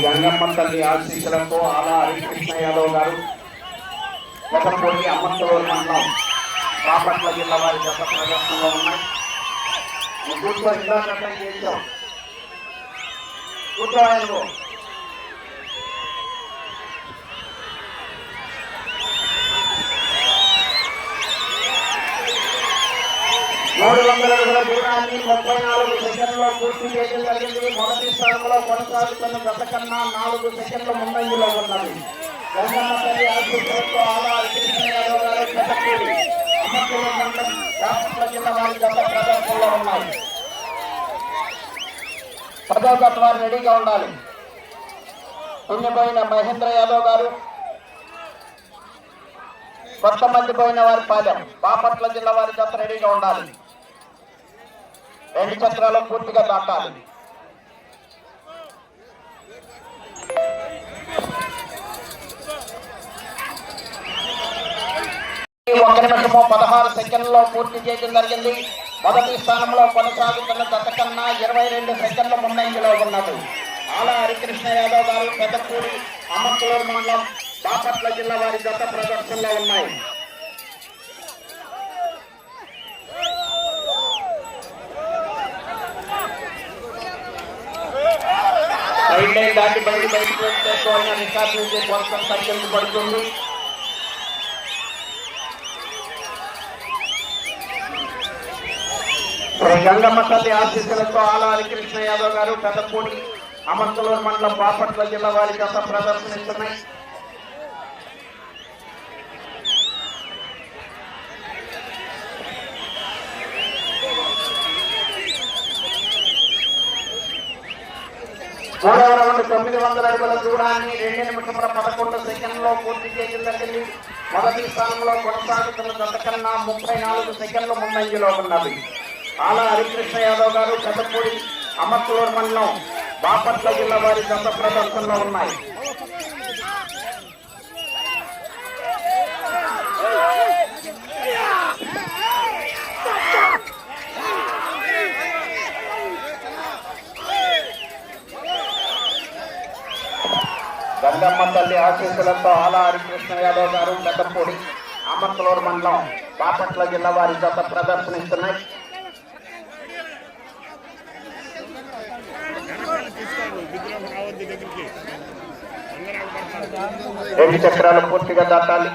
గంగమ్మ తల్లి ఆశీస్సులతో ఆలా హరికృష్ణ యాదవ్ గారు కొత్తపూడి అమ్మత్తూరు మండలం బాపట్ల జిల్లా వారి గత ప్రదర్శనలో ఉన్నాయి. కూర్చో ఇందాక చేశాం కూర్చోవాయను 300 అడుగుల దూరాన్ని 34 సెకండ్లో పూర్తి చేయడం జరిగింది. మొదటి స్థానంలో కొనసాగుతున్న గత కన్నా 4 సెకండ్ల ముందంజలో ఉన్నది. గంగమ్మ తల్లి ఆశీస్సులతో ఆలా హరికృష్ణ యాదవ్ గారు కొత్తపూడి అమ్మత్తూరు మండలం బాపట్ల జిల్లా వారి గత ప్రదర్శనలో ఉన్నాయి. 10వ గత వారు రెడీగా ఉండాలి. పుణ్యపోయిన మహేంద్ర యాదవ్ గారు, కొత్త మంది పోయిన వారి పాదం బాపట్ల జిల్లా వారి జత రెడీగా ఉండాలి. 2 చక్రాలు పూర్తిగా దాటాలి. ఒక నిమిషము 16 సెకండ్లో పూర్తి చేయడం జరిగింది. మొదటి స్థానంలో కొనసాగుతున్న గత కన్నా 22 సెకండ్ల ముందంజలో ఉన్నది. ఆలా హరికృష్ణ యాదవ్ గారు పెద్దపూడి అమ్మత్తూరు మండలం బాపట్ల జిల్లా వారి గత ప్రదర్శనలో ఉన్నాయి. దాటి బయటకు చేసుకోవాలని రికార్డు నుంచి కొంత తగ్గించబడుతుంది. శ్రీ గంగమ్మ తల్లి ఆశీస్సులతో ఆలా హరికృష్ణ యాదవ్ గారు పెద్దపూడి అమ్మత్తూరు మండలం బాపట్ల జిల్లా వారి గత ప్రదర్శనిస్తున్నాయి. మూడవ రౌండ్ 900 అడుగుల దూరాన్ని 2 నిమిషముల 11 సెకండ్లో పూర్తి చేయడం జరిగింది. మొదటి స్థానంలో కొనసాగుతున్న గత కన్నా 34 సెకండ్ల ముందంజలో ఉన్నది. ఆలా హరికృష్ణ యాదవ్ గారు పెద్దపూడి అమ్మత్తూరు మండలం బాపట్ల జిల్లా వారి గత ప్రదర్శనలో ఉన్నాయి. గంగమ్మ తల్లి ఆశీస్సులతో ఆలా హరికృష్ణ యాదవ్ గారు పెద్దపూడి అమ్మత్తూరు మండలం బాపట్ల జిల్లా వారి గత ప్రదర్శనిస్తున్నాయి. 2 చక్రాలు పూర్తిగా దాటాలి.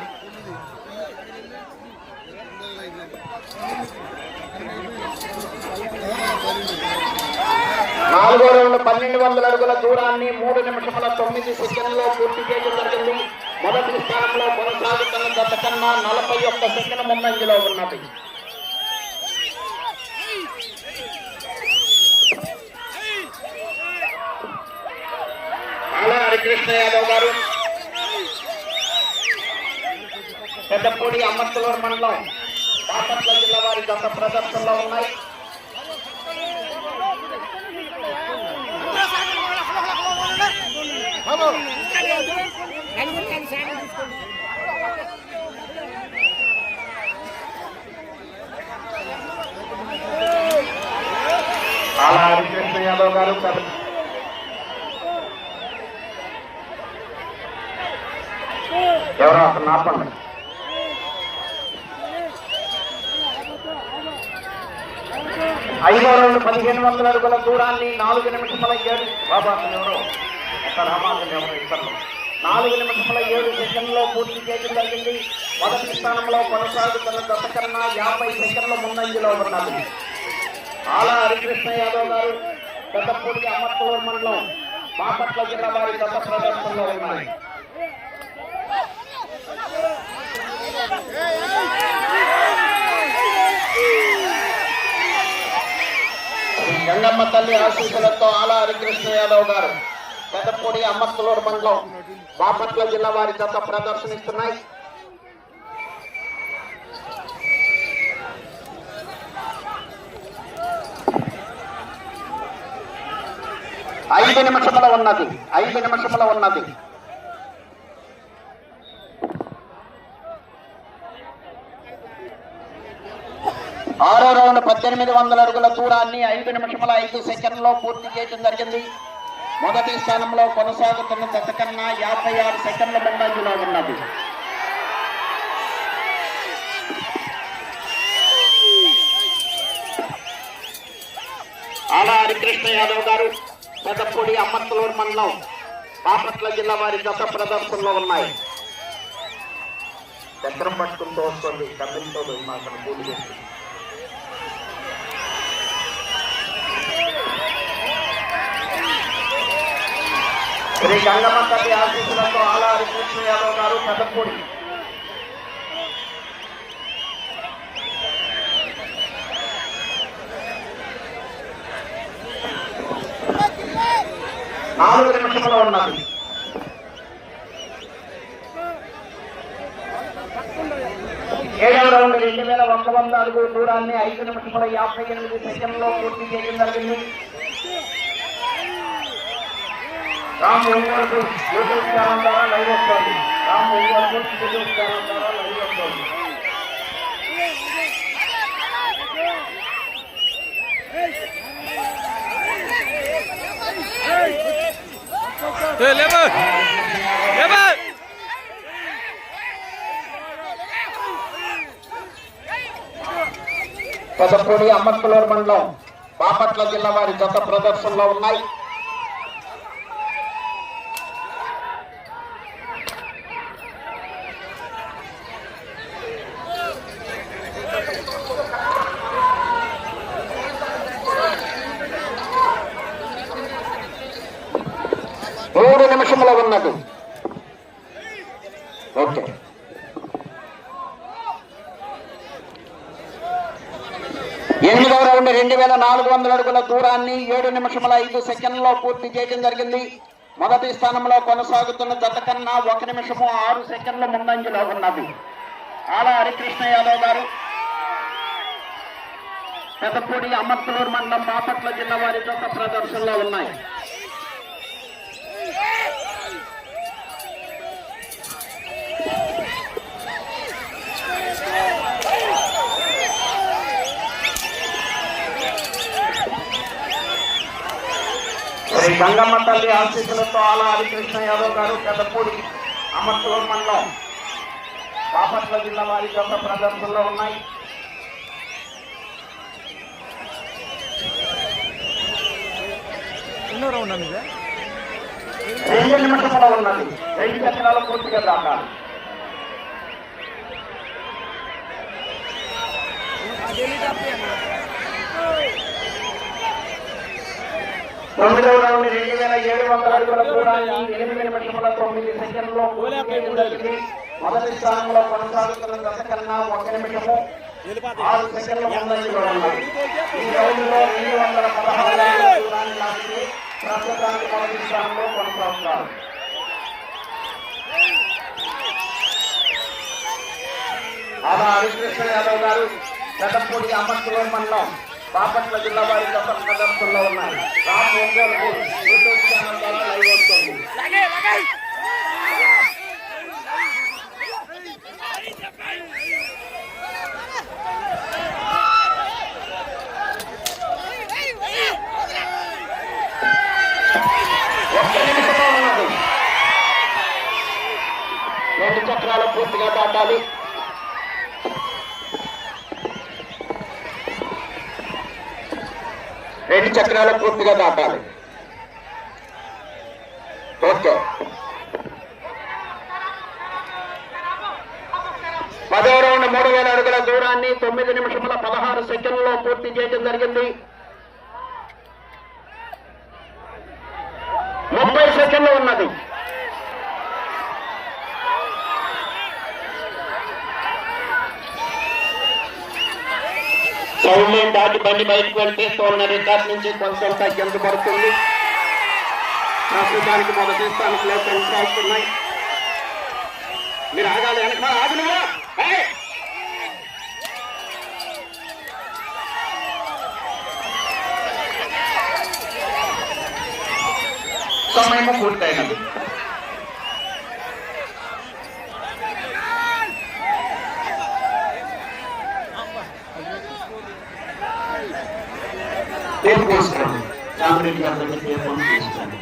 నాలుగో రౌండ్ 1200 అడుగుల దూరాన్ని 3 నిమిషముల 9 సెకండ్లో పూర్తి చేయడం జరిగింది. మొదటి స్థానంలో కొనసాగుతున్న గత కన్నా 41 సెకండ్ ముందంజలో ఉన్నది. ఆలా హరికృష్ణ యాదవ్ గారు పెద్దపూడి అమ్మత్తూరు మండలం బాపట్ల జిల్లా వారి గత ప్రదర్శనలో ఉన్నాయి. ఆలా హరికృష్ణ యాదవ్ గారు ఎవరో అతను ఆపండి. ఐదో రౌండ్ 1500 అడుగుల దూరాన్ని 4 నిమిషముల 7 ఎవరో రామాజన్ ఎవరో ఇస్తారు 4 నిమిషముల 7 సెకండ్లో పూర్తి చేయడం జరిగింది. మొదటి స్థానంలో కొనసాగుతున్న గత కన్నా 50 సెకండ్ల ముందంజలో ఉన్నది. ఆలా హరికృష్ణ యాదవ్ గారు పెద్దపూడి అమ్మత్తూరు మండలం బాపట్ల జిల్లా వారి గత ప్రదర్శనలో ఉన్నాయి. గంగమ్మ తల్లి ఆశీస్సులతో ఆలా హరికృష్ణ యాదవ్ గారు పెద్దపూడి అమ్మత్తూరు మండలం బాపట్ల జిల్లా వారి గత ప్రదర్శనిస్తున్నాయి. ఐదు నిమిషముల ఉన్నది. ఆరో రౌండ్ 1800 అడుగుల దూరాన్ని 5 నిమిషముల 5 సెకండ్లో పూర్తి చేయడం జరిగింది. మొదటి స్థానంలో కొనసాగుతున్న జత కన్నా 56 సెకండ్ల ముందంజలో ఉన్నది. ఆలా హరికృష్ణ యాదవ్ గారు పెద్దపూడి అమ్మత్తలూరు మండలం బాపట్ల జిల్లా వారి జత ప్రదర్శనలో ఉన్నాయి. చక్రం పట్టుకుంటూ వస్తుంది కమ్మితో మాకు పూలు చేస్తుంది. శ్రీ గంగమ్మ తల్లి ఆశీస్సులతో ఆలా హరికృష్ణ యాదవ్ గారు పెద్దపూడి. నాలుగు నిమిషంలో ఉన్నది. ఏడవ రౌండ్ 2100 అడుగుల దూరాన్ని 5 నిమిషముల 58 సెకండ్లో పూర్తి చేయడం జరిగింది. రామ్ ఒంగోలు యూట్యూబ్ ఛానల్ ద్వారా లైవ్ వస్తుంది. రామ్ ఒంగోలు యూట్యూబ్ ఛానల్ ద్వారా లైవ్ వస్తుంది. పెద్దపూడి అమ్మత్తలూరు మండలం బాపట్ల జిల్లా వారి జత ప్రదర్శనలో ఉన్నాయి. మూడు నిమిషంలో ఉన్నది. ఓకే, ఎనిమిదవ రౌండ్ 2400 అడుగుల దూరాన్ని 7 నిమిషముల 5 సెకండ్లో పూర్తి చేయడం జరిగింది. మొదటి స్థానంలో కొనసాగుతున్న జత కన్నా 1 నిమిషము 6 సెకండ్ల ముందంజలో ఉన్నది. ఆలా హరికృష్ణ యాదవ్ గారు పెద్దపూడి అమ్మత్తలూరు మండలం బాపట్ల జిల్లా వారి జత ప్రదర్శనలో ఉన్నాయి. శ్రీ గంగమ్మ తల్లి ఆశీస్సులతో ఆలా హరికృష్ణ యాదవ్ గారు పెద్దపూడి అమ్మత్తలూరు మండలం బాపట్ల జిల్లా వారి జత ప్రదర్శనలో ఉన్నాయి. ఎన్నో రౌండ్ అండి? 2 నిమిషంలో ఉన్నది. 2 చక్రాలు పూర్తిగా దాటాలి. తొమ్మిదవ రౌండ్ 2700 అడుగుల దూరాన్ని 8 నిమిషముల 9 సెకండ్లో పూర్తి చేయడం జరిగింది. మొదటి స్థానంలో కొనసాగుతున్న జత కన్నా 1 నిమిషము 6 సెకండ్ల ముందంజలో ఉన్నది. ఈ రౌండ్లో 216 అడుగుల దూరాన్ని లాగి ప్రస్తుతానికి మొదటి స్థానంలో కొనసాగుతారు. ఆలా హరికృష్ణ యాదవ్ గారు పెద్దపూడి అమ్మత్తలూరు మండలం బాపట్ల జిల్లా వారి జత ప్రదర్శనలో ఉన్నాయి. రామ్ ఒంగోలు యూట్యూబ్ ఛానల్ ద్వారా లైవ్ వస్తుంది. ఉన్నది. 2 చక్రాలు పూర్తిగా దాటాలి. రెండు చక్రాలు పూర్తిగా దాటాలి. ఓకే, 10వ రౌండ్ 3000 అడుగుల దూరాన్ని 9 నిమిషముల 16 సెకండ్లో పూర్తి చేయడం జరిగింది. 30 సెకండ్లు ఉన్నది. సౌమ్యం దాటి బండి బయటకు వెళ్తే తోలిన రికార్డ్ నుంచి కొంచెం తగ్గింపు పడుతుంది. ప్రస్తుతానికి మొదటి స్థానంలో కొనసాగుతున్నాయి. మీరు ఆగాలి. వెనక ఆగునుగా సమయం పూర్తయినది. తీసుకోండి. చామరెడ్డి గారి దగ్గర తీసుకోండి.